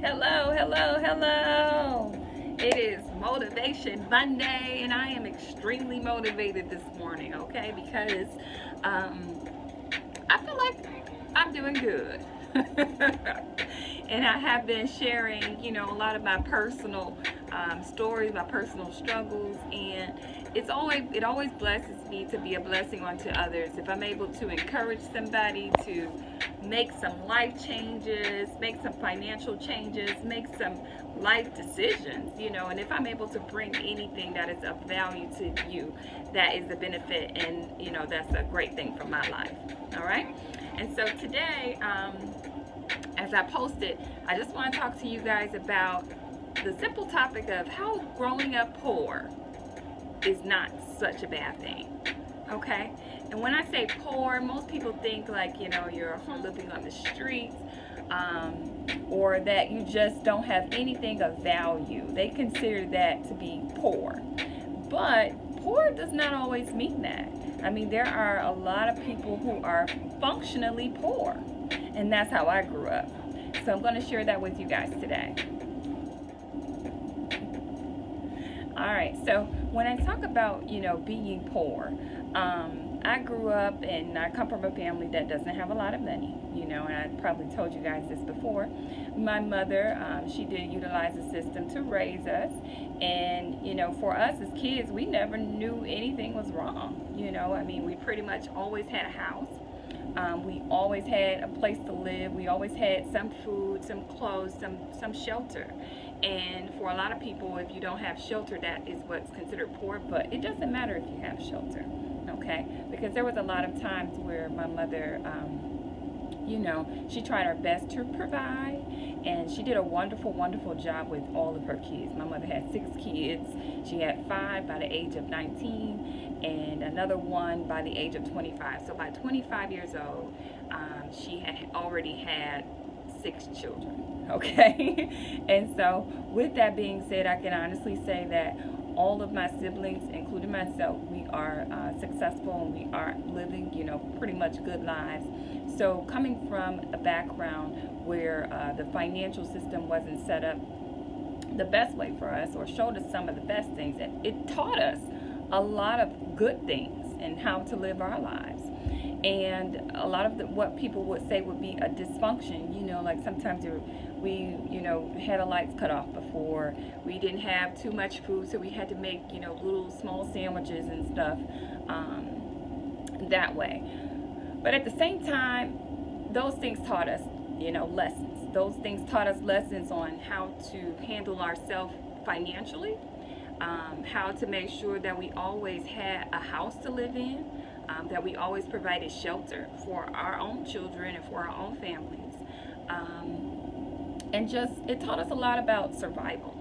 Hello, hello, hello. It is Motivation Monday, and I am extremely motivated this morning, okay? Because I feel like I'm doing good. And I have been sharing, a lot of my personal stories, my personal struggles, and it always blesses me to be a blessing onto others. If I'm able to encourage somebody to make some life changes, make some financial changes, make some life decisions, and if I'm able to bring anything that is of value to you, that is a benefit, and that's a great thing for my life. All right. And so today, as I posted, I just want to talk to you guys about the simple topic of how growing up poor is not such a bad thing. Okay? And when I say poor, most people think like, you're living on the streets, or that you just don't have anything of value. They consider that to be poor. But poor does not always mean that. I mean, there are a lot of people who are functionally poor. And that's how I grew up. So I'm going to share that with you guys today. All right, so when I talk about, being poor, I grew up and I come from a family that doesn't have a lot of money, and I probably told you guys this before. My mother, she did utilize the system to raise us. And, for us as kids, we never knew anything was wrong. We pretty much always had a house. We always had a place to live. We always had some food, some clothes, some shelter. And for a lot of people, if you don't have shelter, that is what's considered poor. But it doesn't matter if you have shelter, okay? Because there was a lot of times where my mother, she tried her best to provide. And she did a wonderful, wonderful job with all of her kids. My mother had 6 kids. She had 5 by the age of 19 and another one by the age of 25. So by 25 years old, she had already had 6 children, okay? And so with that being said, I can honestly say that all of my siblings, including myself, we are successful and we are living, pretty much good lives. So coming from a background where the financial system wasn't set up the best way for us, or showed us some of the best things, it taught us a lot of good things and how to live our lives. And a lot of what people would say would be a dysfunction, like sometimes we had the lights cut off before, we didn't have too much food, so we had to make little small sandwiches and stuff that way. But at the same time, those things taught us lessons. Those things taught us lessons on how to handle ourselves financially, how to make sure that we always had a house to live in, that we always provided shelter for our own children and for our own families. And just, it taught us a lot about survival,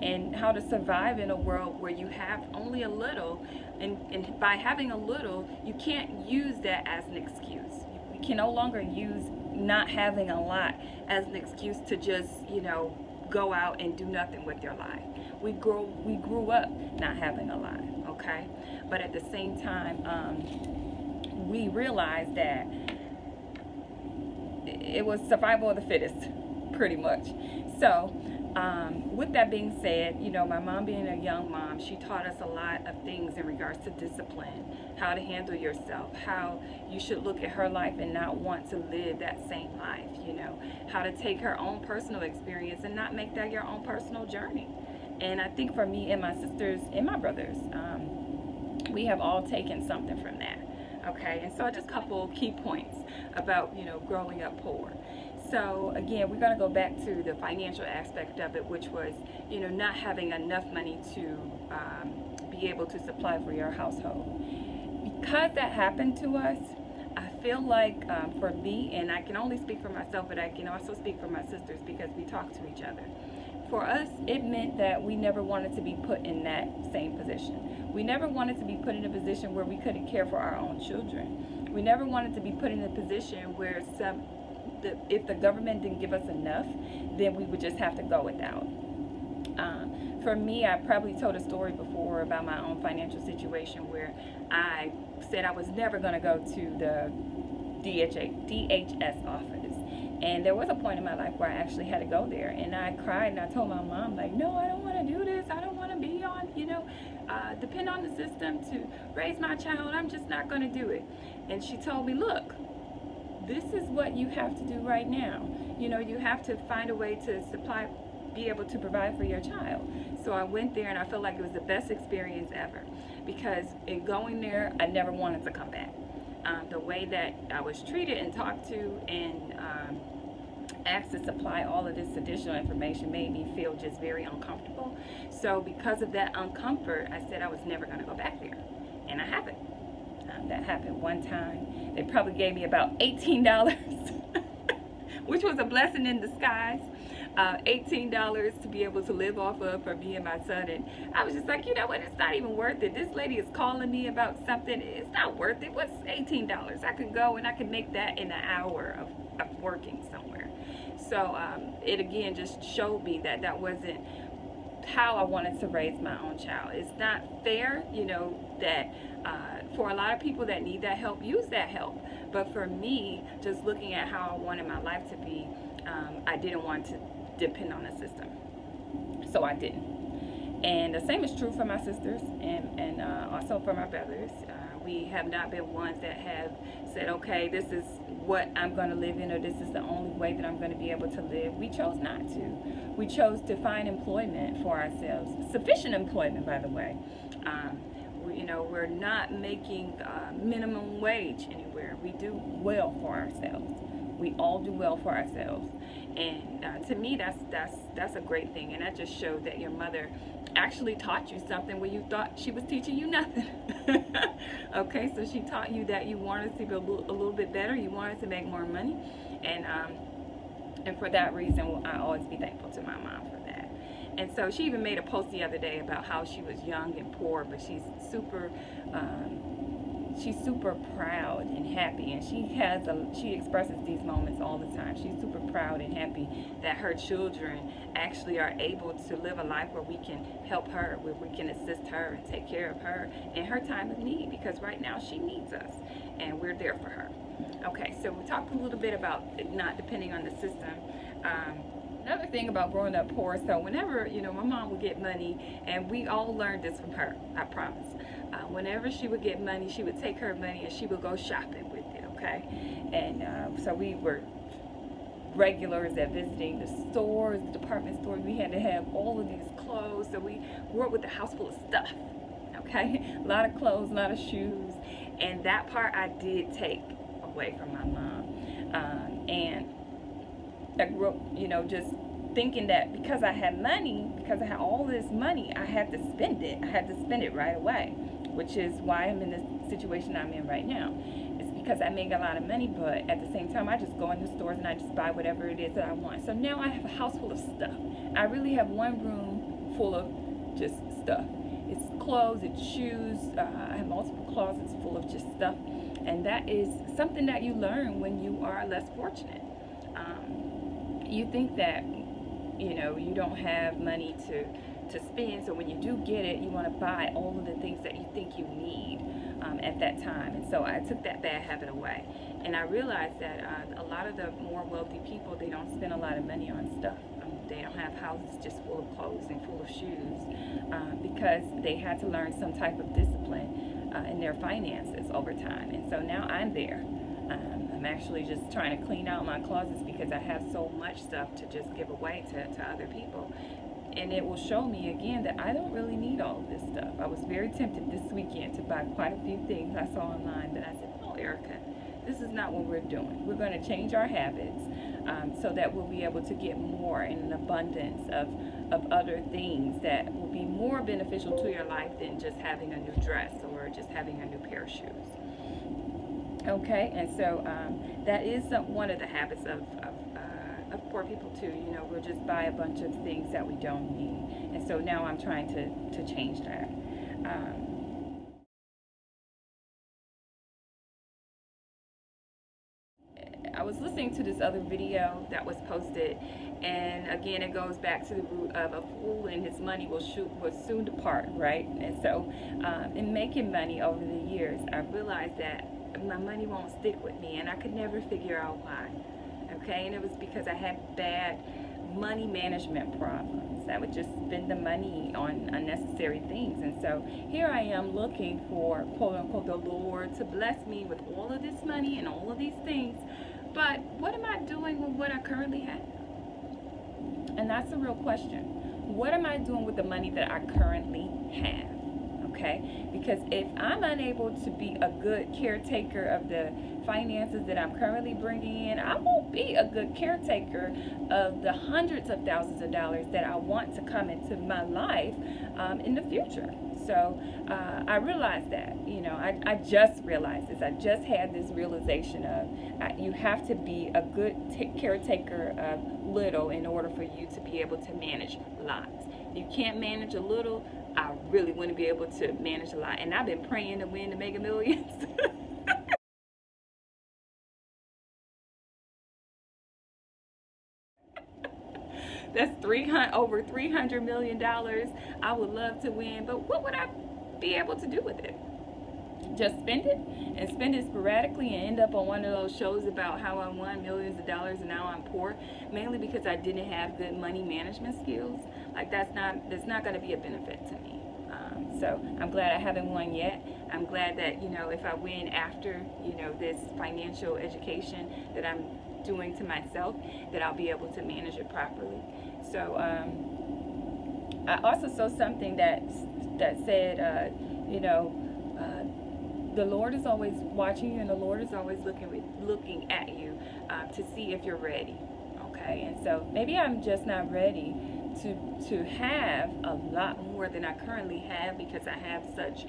and how to survive in a world where you have only a little, and by having a little, you can't use that as an excuse. You can no longer use not having a lot as an excuse to just, go out and do nothing with your life. We grew up not having a lot, okay? But at the same time, we realized that it was survival of the fittest, pretty much. So, with that being said, my mom being a young mom, she taught us a lot of things in regards to discipline, how to handle yourself, how you should look at her life and not want to live that same life, how to take her own personal experience and not make that your own personal journey. And I think for me and my sisters and my brothers, we have all taken something from that, okay? And so just a couple key points about, growing up poor. So again, we're going to go back to the financial aspect of it, which was, not having enough money to be able to supply for your household. Because that happened to us, I feel like for me, and I can only speak for myself, but I can also speak for my sisters because we talk to each other. For us, it meant that we never wanted to be put in that same position. We never wanted to be put in a position where we couldn't care for our own children. We never wanted to be put in a position where if the government didn't give us enough, then we would just have to go without. For me, I probably told a story before about my own financial situation where I said I was never going to go to the DHS office. And there was a point in my life where I actually had to go there, and I cried and I told my mom, like, no, I don't want to do this. I don't want to be on, depend on the system to raise my child. I'm just not going to do it. And she told me, look, this is what you have to do right now. You have to find a way to be able to provide for your child. So I went there, and I felt like it was the best experience ever, because in going there, I never wanted to come back. The way that I was treated and talked to and asked to supply all of this additional information made me feel just very uncomfortable. So because of that uncomfort, I said I was never going to go back there, and I haven't. That happened one time. They probably gave me about $18, which was a blessing in disguise. $18 to be able to live off of for me and my son. And I was just like, you know what, it's not even worth it. This lady is calling me about something. It's not worth it. What's $18? I could go and I could make that in an hour of working somewhere. So it again just showed me that that wasn't how I wanted to raise my own child. It's not fair, that for a lot of people that need that help, use that help. But for me, just looking at how I wanted my life to be, I didn't want to depend on the system. So I didn't. And the same is true for my sisters and also for my brothers. We have not been ones that have said, okay, this is what I'm going to live in, or this is the only way that I'm going to be able to live. We chose not to. We chose to find employment for ourselves. Sufficient employment, by the way. We're not making minimum wage anywhere. We do well for ourselves. We all do well for ourselves. And to me, that's a great thing. And that just showed that your mother actually taught you something where you thought she was teaching you nothing. Okay, so she taught you that you wanted to be a little bit better. You wanted to make more money. And for that reason, I always be thankful to my mom for that. And so she even made a post the other day about how she was young and poor, but she's super proud and happy, and she expresses these moments all the time. She's super proud and happy that her children actually are able to live a life where we can help her, where we can assist her and take care of her in her time of need, because right now she needs us and we're there for her. Okay, so we talked a little bit about not depending on the system. Another thing about growing up poor, so whenever, my mom would get money, and we all learned this from her, I promise. Whenever she would get money, she would take her money and she would go shopping with it, okay? And so we were regulars at visiting the stores, the department stores. We had to have all of these clothes, so we grew up with a house full of stuff, okay? A lot of clothes, a lot of shoes, and that part I did take away from my mom. And I grew up, just thinking that because I had money, because I had all this money, I had to spend it. I had to spend it right away, which is why I'm in the situation I'm in right now. It's because I make a lot of money, but at the same time, I just go in the stores and I just buy whatever it is that I want. So now I have a house full of stuff. I really have one room full of just stuff. It's clothes, it's shoes. I have multiple closets full of just stuff. And that is something that you learn when you are less fortunate. You think that, you don't have money to spend, so when you do get it, you want to buy all of the things that you think you need at that time. And so I took that bad habit away. And I realized that a lot of the more wealthy people, they don't spend a lot of money on stuff. They don't have houses just full of clothes and full of shoes because they had to learn some type of discipline in their finances over time. And so now I'm there. I'm actually just trying to clean out my closets because I have so much stuff to just give away to other people. And it will show me again that I don't really need all of this stuff. I was very tempted this weekend to buy quite a few things I saw online, but I said, oh, Erica, this is not what we're doing. We're going to change our habits so that we'll be able to get more in an abundance of other things that will be more beneficial to your life than just having a new dress or just having a new pair of shoes. Okay, and so that is one of the habits of poor people too. We'll just buy a bunch of things that we don't need, and so now I'm trying to change that. I was listening to this other video that was posted, and again it goes back to the root of a fool and his money will soon depart, right? And so in making money over the years, I realized that my money won't stick with me, and I could never figure out why. okay? And it was because I had bad money management problems. I would just spend the money on unnecessary things. And so here I am looking for, quote unquote, the Lord to bless me with all of this money and all of these things. But what am I doing with what I currently have? And that's the real question. What am I doing with the money that I currently have? Okay? Because if I'm unable to be a good caretaker of the finances that I'm currently bringing in, I won't be a good caretaker of the hundreds of thousands of dollars that I want to come into my life in the future. So I realized that, I just realized this. I just had this realization of you have to be a good caretaker of little in order for you to be able to manage lots. You can't manage a little. I really want to be able to manage a lot. And I've been praying to win the Mega Millions. That's over $300 million. I would love to win, but what would I be able to do with it? Just spend it and spend it sporadically and end up on one of those shows about how I won millions of dollars and now I'm poor, mainly because I didn't have good money management skills. Like that's not going to be a benefit to me. So I'm glad I haven't won yet. I'm glad that if I win after this financial education that I'm doing to myself, that I'll be able to manage it properly. So I also saw something that said the Lord is always watching you, and the Lord is always looking at you to see if you're ready. Okay, and so maybe I'm just not ready to have a lot more than I currently have because I have such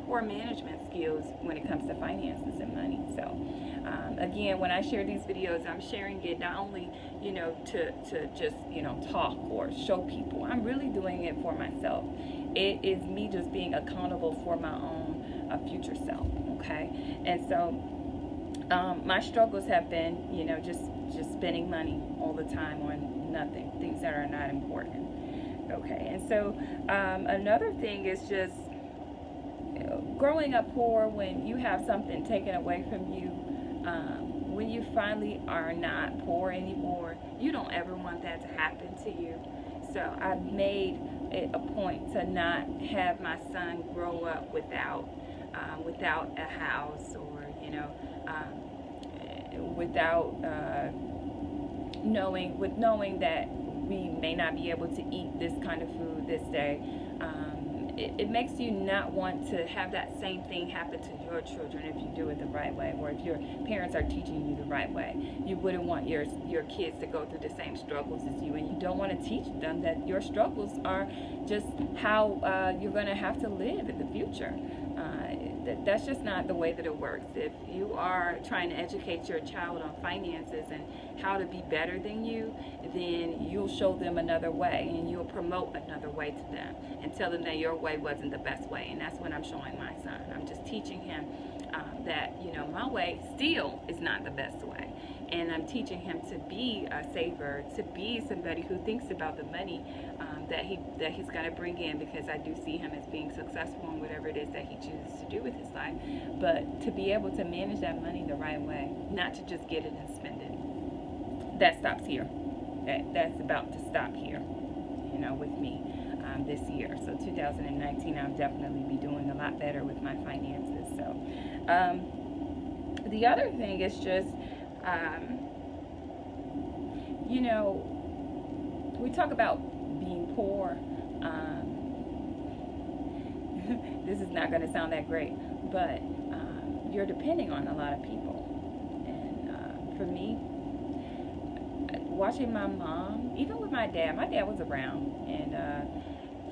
poor management skills when it comes to finances and money. So again, when I share these videos, I'm sharing it not only to just talk or show people. I'm really doing it for myself. It is me just being accountable for my own future self. Okay, and so my struggles have been just spending money all the time on nothing, things that are not important. Okay, and so another thing is just growing up poor when you have something taken away from you. When you finally are not poor anymore, you don't ever want that to happen to you. So I've made it a point to not have my son grow up without a house, or without knowing that we may not be able to eat this kind of food this day. It makes you not want to have that same thing happen to your children if you do it the right way, or if your parents are teaching you the right way. You wouldn't want your kids to go through the same struggles as you, and you don't want to teach them that your struggles are just how you're going to have to live in the future. That's just not the way that it works. If you are trying to educate your child on finances and how to be better than you, then you'll show them another way, and you'll promote another way to them and tell them that your way wasn't the best way. And that's what I'm showing my son. I'm just teaching him that my way still is not the best way, and I'm teaching him to be a saver, to be somebody who thinks about the money that he's going to bring in, because I do see him as being successful in whatever it is that he chooses to do with his life, but to be able to manage that money the right way, not to just get it and spend it. That stops here. That's about to stop here, with me this year. So 2019, I'll definitely be doing a lot better with my finances. So the other thing is just, we talk about being poor. This is not going to sound that great, but you're depending on a lot of people. And for me, watching my mom, even with my dad was around, and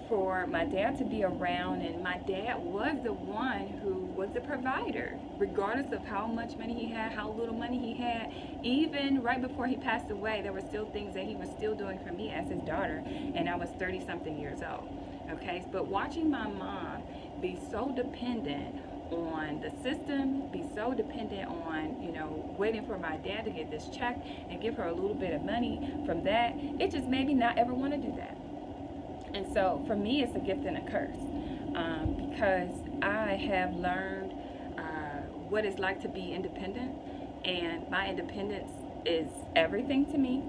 for my dad to be around, and my dad was the one who was the provider, regardless of how much money he had, how little money he had. Even right before he passed away, there were still things that he was still doing for me as his daughter, and I was 30-something years old. Okay, but watching my mom be so dependent on the system, be so dependent on, waiting for my dad to get this check and give her a little bit of money from that, it just made me not ever want to do that. And so for me, it's a gift and a curse, because I have learned what it's like to be independent, and my independence is everything to me.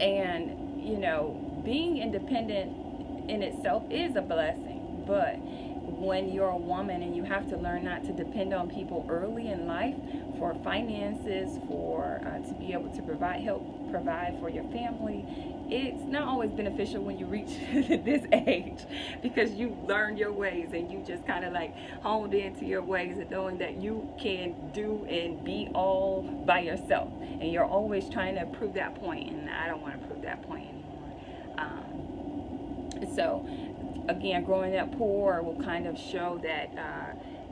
And, you know, being independent in itself is a blessing. But when you're a woman and you have to learn not to depend on people early in life for finances, for to be able to provide for your family, it's not always beneficial when you reach this age, because you learned your ways and you just kind of like honed into your ways and knowing that you can do and be all by yourself, and you're always trying to prove that point, and I don't want to prove that point anymore. So again, growing up poor will kind of show that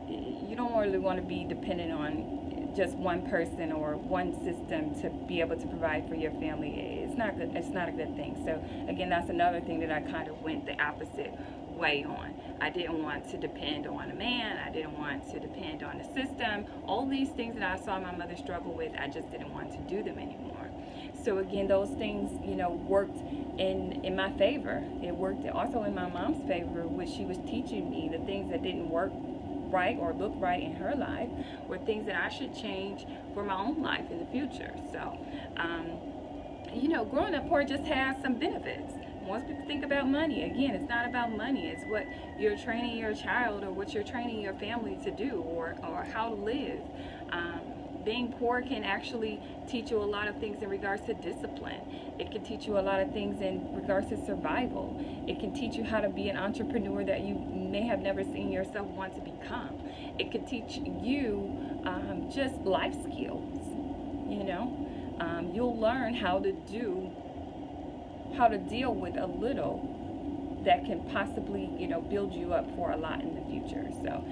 you don't really want to be dependent on just one person or one system to be able to provide for your family. It's not good. It's not a good thing. So again, that's another thing that I kind of went the opposite way on. I didn't want to depend on a man. I didn't want to depend on a system. All these things that I saw my mother struggle with, I just didn't want to do them anymore. So again, those things, you know, worked in my favor. It worked also in my mom's favor, which she was teaching me the things that didn't work right or look right in her life were things that I should change for my own life in the future. So, you know, growing up poor just has some benefits. Once people think about money, again, it's not about money. It's what you're training your child or what you're training your family to do, or how to live. Being poor can actually teach you a lot of things in regards to discipline. It can teach you a lot of things in regards to survival. It can teach you how to be an entrepreneur that you may have never seen yourself want to become. It can teach you just life skills, you know. You'll learn how to deal with a little that can possibly, you know, build you up for a lot in the future. So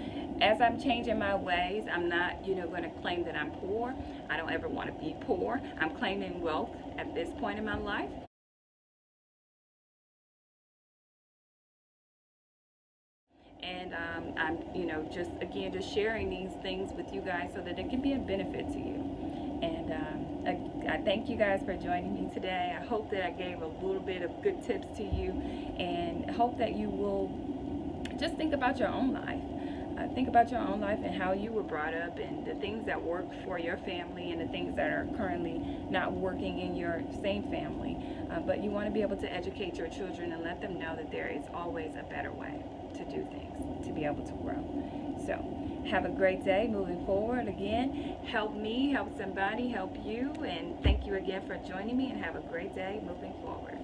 as I'm changing my ways, I'm not, you know, going to claim that I'm poor. I don't ever want to be poor. I'm claiming wealth at this point in my life. And I'm, you know, just sharing these things with you guys so that it can be a benefit to you. And I thank you guys for joining me today. I hope that I gave a little bit of good tips to you, and hope that you will just think about your own life. Think about your own life and how you were brought up, and the things that work for your family and the things that are currently not working in your same family. But you want to be able to educate your children and let them know that there is always a better way to do things, to be able to grow. So have a great day moving forward. Again, help me, help somebody, help you, and thank you again for joining me, and have a great day moving forward.